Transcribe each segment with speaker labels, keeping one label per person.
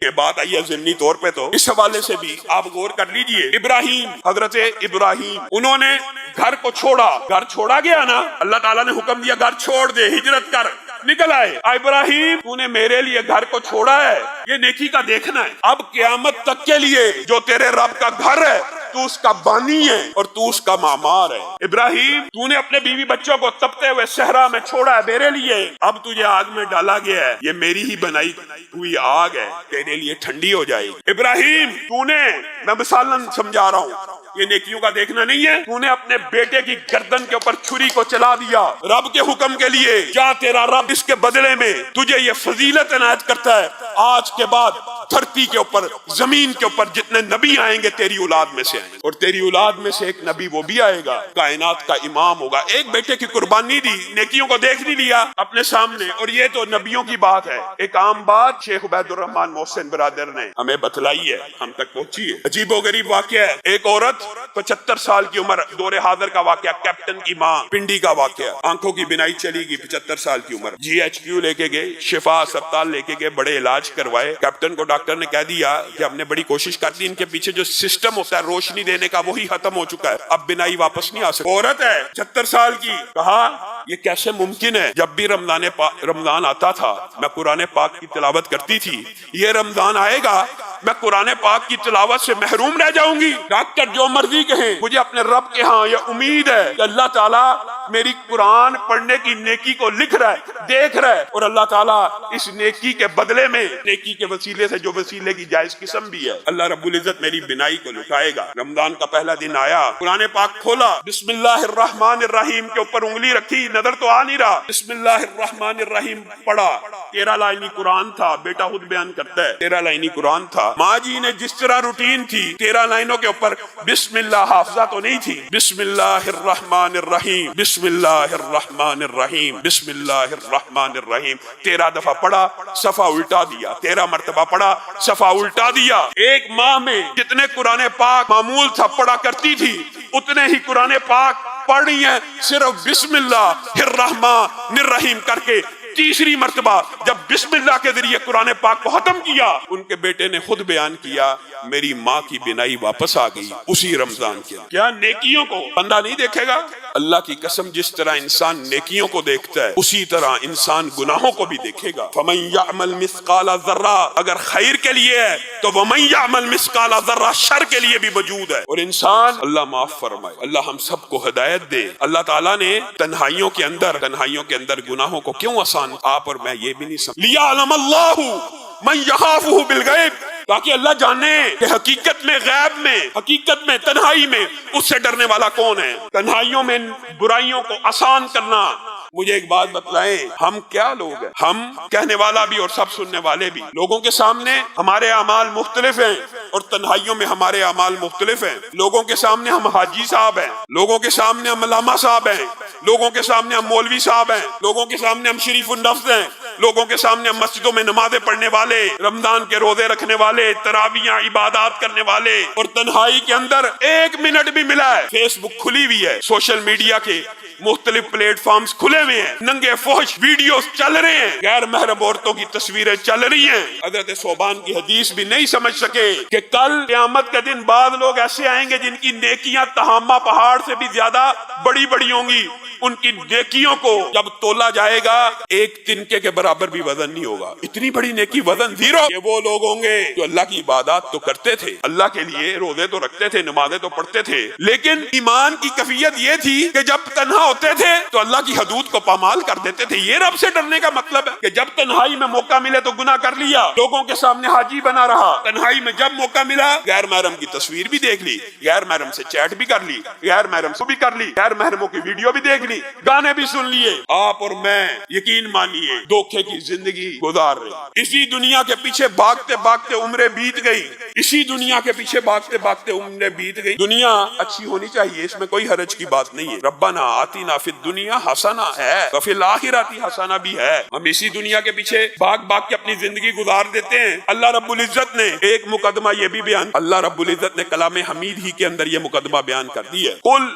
Speaker 1: یہ بات آئی ہے ضمنی طور پہ، تو اس حوالے سے بھی آپ غور کر لیجئے۔ ابراہیم، حضرت ابراہیم، انہوں نے گھر کو چھوڑا، گھر چھوڑا گیا نا، اللہ تعالیٰ نے حکم دیا گھر چھوڑ دے، ہجرت کر، نکل آئے۔ ابراہیم تو نے میرے لیے گھر کو چھوڑا ہے، یہ نیکی کا دیکھنا ہے۔ اب قیامت تک کے لیے جو تیرے رب کا گھر ہے تو اس کا بانی ہے اور تو اس کا معمار ہے۔ ابراہیم تو نے اپنے بیوی بچوں کو تپتے ہوئے صحرا میں چھوڑا ہے میرے لیے، اب تجھے آگ میں ڈالا گیا ہے، یہ میری ہی بنائی ہوئی آگ ہے، تیرے لیے ٹھنڈی ہو جائے گی۔ ابراہیم تو نے، میں مثالاً سمجھا رہا ہوں، یہ نیکیوں کا دیکھنا نہیں ہے، تو نے اپنے بیٹے کی گردن کے اوپر چھری کو چلا دیا رب کے حکم کے لیے، کیا تیرا رب اس کے بدلے میں تجھے یہ فضیلت عنایت کرتا ہے، آج کے بعد دھرتی کے اوپر، زمین کے اوپر جتنے نبی آئیں گے تیری اولاد میں سے آئیں گے، اور تیری اولاد میں سے ایک نبی وہ بھی آئے گا، کائنات کا امام ہوگا۔ ایک بیٹے کی قربانی دی، نیکیوں کو دیکھ نہیں لیا اپنے سامنے، اور یہ تو نبیوں کی بات ہے۔ ایک عام بات شیخ عبید الرحمن محسن برادر نے ہمیں بتلائی ہے، ہم تک پہنچی ہے، عجیب و غریب واقعہ ہے۔ ایک عورت 75 سال کی عمر، دور حاضر کا واقعہ، کیپٹن کی ماں، پنڈی کا واقعہ، آنکھوں کی بینائی چلی گئی، 75 سال کی عمر، جی ایچ کیو لے کے گئے، شفا اسپتال لے کے گئے، بڑے علاج کروائے۔ کیپٹن کو ڈاکٹر نے کہہ دیا کہ ہم نے بڑی کوشش کر دی، ان کے پیچھے جو سسٹم ہوتا ہے روشنی دینے کا وہی ختم ہو چکا ہے، اب بینائی واپس نہیں آ سکتی۔ عورت ہے 76 سال کی، کہا یہ کیسے ممکن ہے؟ جب بھی رمضان آتا تھا میں قرآن پاک کی تلاوت کرتی تھی، یہ رمضان آئے گا میں قرآن پاک کی تلاوت سے محروم رہ جاؤں گی۔ ڈاکٹر جو مرضی کہیں، مجھے اپنے رب کے ہاں یہ امید ہے کہ اللہ تعالیٰ میری قرآن پڑھنے کی نیکی کو لکھ رہا ہے، دیکھ رہا ہے، اور اللہ تعالیٰ اس نیکی کے بدلے میں، نیکی کے وسیلے سے جو وسیلے کی جائز قسم بھی ہے، اللہ رب العزت میری بینائی کو لٹائے گا۔ رمضان کا پہلا دن آیا، قرآن پاک کھولا، بسم اللہ الرحمن الرحیم کے اوپر انگلی رکھی، نظر تو آ نہیں رہا، بسم اللہ الرحمن الرحیم پڑھا، 13 لائنی قرآن تھا، بیٹا خود بیان کرتا ہے 13 لائنی قرآن تھا۔ ماں جی نے جس طرح روٹین تھی 13 لائنوں کے اوپر بسم اللہ حافظہ تو نہیں تھی، بسم اللہ الرحمن الرحیم، بسم اللہ الرحمن الرحیم، بسم اللہ الرحمن الرحیم، 13 دفعہ پڑھا، صفحہ الٹا دیا، 13 مرتبہ پڑھا، صفحہ الٹا دیا۔ ایک ماہ میں جتنے قرآن پاک معمول تھا پڑھا کرتی تھی، اتنے ہی قرآن پاک پڑھ رہی ہیں، صرف بسم اللہ الرحمن الرحیم کر کے۔ تیسری مرتبہ جب بسم اللہ کے ذریعے قرآن پاک کو ختم کیا، ان کے بیٹے نے خود بیان کیا میری ماں کی بینائی واپس آ گئی اسی رمضان کے۔ کیا نیکیوں کو بندہ نہیں دیکھے گا؟ اللہ کی قسم جس طرح انسان نیکیوں کو دیکھتا ہے اسی طرح انسان گناہوں کو بھی دیکھے گا۔ فَمَن يَعْمَلْ مِثْقَالَ ذَرَّةٍ، اگر خیر کے لیے ہے تو وَمَن يَعْمَلْ مِثْقَالَ ذَرَّةٍ، شر کے لیے بھی موجود ہے۔ اور انسان، اللہ معاف فرمائے، اللہ ہم سب کو ہدایت دے۔ اللہ تعالیٰ نے تنہائیوں کے اندر گناہوں کو کیوں آسان، آپ اور میں یہ بھی نہیں سمجھ، لِيَعْلَمَ اللَّهُ مَن يَخَافُهُ بِالْغَيْبِ، تاکہ اللہ جانے کہ حقیقت میں، غیب میں، حقیقت میں، تنہائی میں اس سے ڈرنے والا کون ہے۔ تنہائیوں میں برائیوں کو آسان کرنا۔ مجھے ایک بات بتلائیں، ہم کیا لوگ ہیں؟ ہم کہنے والا بھی اور سب سننے والے بھی، لوگوں کے سامنے ہمارے اعمال مختلف ہیں اور تنہائیوں میں ہمارے اعمال مختلف ہیں۔ لوگوں کے سامنے ہم حاجی صاحب ہیں، لوگوں کے سامنے ہم علامہ صاحب ہیں، لوگوں کے سامنے ہم مولوی صاحب ہیں، لوگوں کے سامنے ہم شریف النفس ہیں، لوگوں کے سامنے ہم مسجدوں میں نمازیں پڑھنے والے، رمضان کے روزے رکھنے والے، تراویحاں عبادات کرنے والے، اور تنہائی کے اندر 1 منٹ بھی ملا ہے فیس بک کھلی ہوئی ہے، سوشل میڈیا کے مختلف پلیٹ فارمز کھلے ہوئے ہیں، ننگے فحش ویڈیوز چل رہے ہیں، غیر محرم عورتوں کی تصویریں چل رہی ہیں۔ حضرت صوبان کی حدیث بھی نہیں سمجھ سکے کہ کل قیامت کے دن بعض لوگ ایسے آئیں گے جن کی نیکیاں تہامہ پہاڑ سے بھی زیادہ بڑی بڑی ہوں گی، ان کی نیکیوں کو جب تولا جائے گا 1 تنکے کے برابر بھی وزن نہیں ہوگا، اتنی بڑی نیکی وزن 0۔ یہ وہ لوگ ہوں گے جو اللہ کی عبادات تو کرتے تھے، اللہ کے لیے روزے تو رکھتے تھے، نمازیں تو پڑھتے تھے، لیکن ایمان کی کیفیت یہ تھی کہ جب تنہا ہوتے تھے تو اللہ کی حدود کو پامال کر دیتے تھے۔ یہ رب سے ڈرنے کا مطلب ہے کہ جب تنہائی میں موقع ملے تو گناہ کر لیا، لوگوں کے سامنے حاجی بنا رہا، تنہائی میں جب موقع ملا غیر محرم کی تصویر بھی دیکھ لی، غیر محرم سے چیٹ بھی کر لی، غیر محرم سے بھی کر لی، غیر محرموں کی ویڈیو بھی دیکھ لی، گانے بھی سن لیے۔ آپ اور میں یقین مانیے دھوکے کی زندگی گزار رہے، اسی دنیا کے پیچھے بھاگتے بھاگتے عمریں بیت گئی، اسی دنیا کے پیچھے بھاگتے بھاگتے عمریں بیت گئی. دنیا اچھی ہونی چاہیے، اس میں کوئی حرج کی بات نہیں ہے. ربنا آتینا فی الدنیا حسنہ ہے وفی الآخرۃ حسنہ بھی ہے. ہم اسی دنیا کے پیچھے بھاگ بھاگ کے اپنی زندگی گزار دیتے ہیں. اللہ رب العزت نے ایک مقدمہ یہ بھی بیان، اللہ رب العزت نے کلام حمید ہی کے اندر یہ مقدمہ بیان کر دی ہے. قل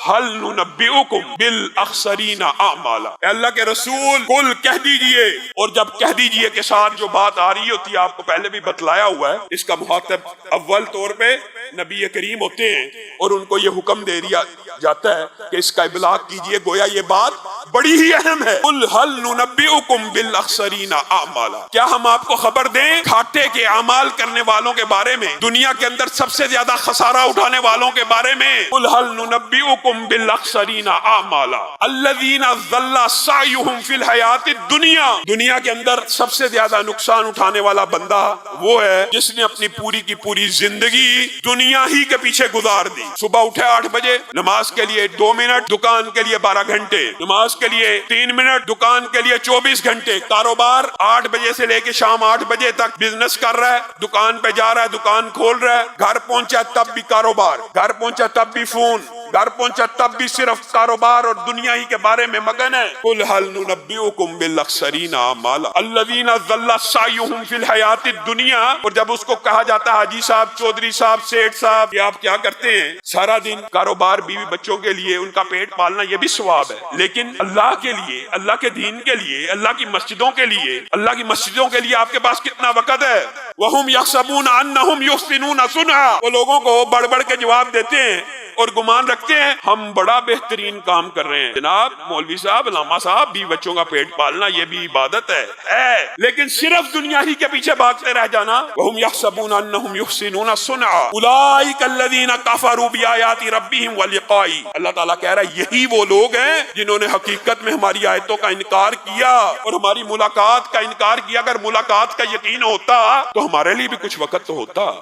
Speaker 1: هل ننبئکم بالاخسرین اعمالا. اے اللہ کے رسول قل کہہ دیجئے، اور جب کہہ دیجئے کے ساتھ جو بات آ رہی ہوتی ہے آپ کو پہلے بھی بتلایا ہوا ہے، اس کا مخاطب اول طور پہ نبی کریم ہوتے ہیں اور ان کو یہ حکم دے دیا جاتا ہے کہ اس کا ابلاغ کیجئے، گویا یہ بات بڑی ہی اہم ہے. قل هل ننبئکم بالاخسرین اعمالا. کیا ہم آپ کو خبر دیں گھاٹے کے اعمال کرنے والوں کے بارے میں، دنیا کے اندر سب سے زیادہ خسارہ اٹھانے والوں کے بارے میں؟ قل هل ننبئکم بالاخسرین اعمالا الذین ضل سعیهم فی الحیاۃ الدنیا. دنیا کے اندر سب سے زیادہ نقصان اٹھانے والا بندہ وہ ہے جس نے اپنی پوری کی پوری زندگی دنیا ہی کے پیچھے گزار دی. صبح اٹھے 8 بجے، نماز کے لیے 2 منٹ، دکان کے لیے 12 گھنٹے، نماز کے لیے 3 منٹ، دکان کے لیے 24 گھنٹے. کاروبار 8 بجے سے لے کے شام 8 بجے تک بزنس کر رہا ہے، دکان پہ جا رہا ہے، دکان کھول رہا ہے، گھر پہنچا تب بھی کاروبار، گھر پہنچا تب بھی فون، گھر پہنچا تب بھی صرف کاروبار اور دنیا ہی کے بارے میں مگن ہے. قل هل ننبئکم بالاخسرین اعمالا الذین ضل سعیهم فی الحیاۃ الدنیا. اور جب اس کو کہا جاتا ہے حاجی صاحب، چودھری صاحب، سیٹھ صاحب، یہ آپ کیا کرتے ہیں؟ سارا دن کاروبار، بیوی بچوں کے لیے ان کا پیٹ پالنا، یہ بھی ثواب ہے، لیکن اللہ کے لیے، اللہ کے دین کے لیے، اللہ کی مسجدوں کے لیے، اللہ کی مسجدوں کے لیے آپ کے پاس کتنا وقت ہے؟ وَهُمْ يَحْسَبُونَ أَنَّهُمْ يُحْسِنُونَ صُنْعًا. وہ لوگوں کو بڑھ بڑھ کے جواب دیتے ہیں اور گمان رکھتے ہیں ہم بڑا بہترین کام کر رہے ہیں. جناب مولوی صاحب، علامہ صاحب، بھی بچوں کا پیٹ پالنا یہ بھی عبادت ہے، لیکن صرف دنیا ہی کے پیچھے بھاگتے رہ جانا. وَهُمْ يَحْسَبُونَ أَنَّهُمْ يُحْسِنُونَ صُنْعًا أُولَئِكَ الَّذِينَ كَفَرُوا بِآيَاتِ رَبِّهِمْ وَلِقَائِهِ. اللہ تعالیٰ کہہ رہا ہے یہی وہ لوگ ہیں جنہوں نے حقیقت میں ہماری آیتوں کا انکار کیا اور ہماری ملاقات کا انکار کیا. اگر ملاقات کا یقین ہوتا تو ہمارے لیے بھی کچھ وقت تو ہوتا.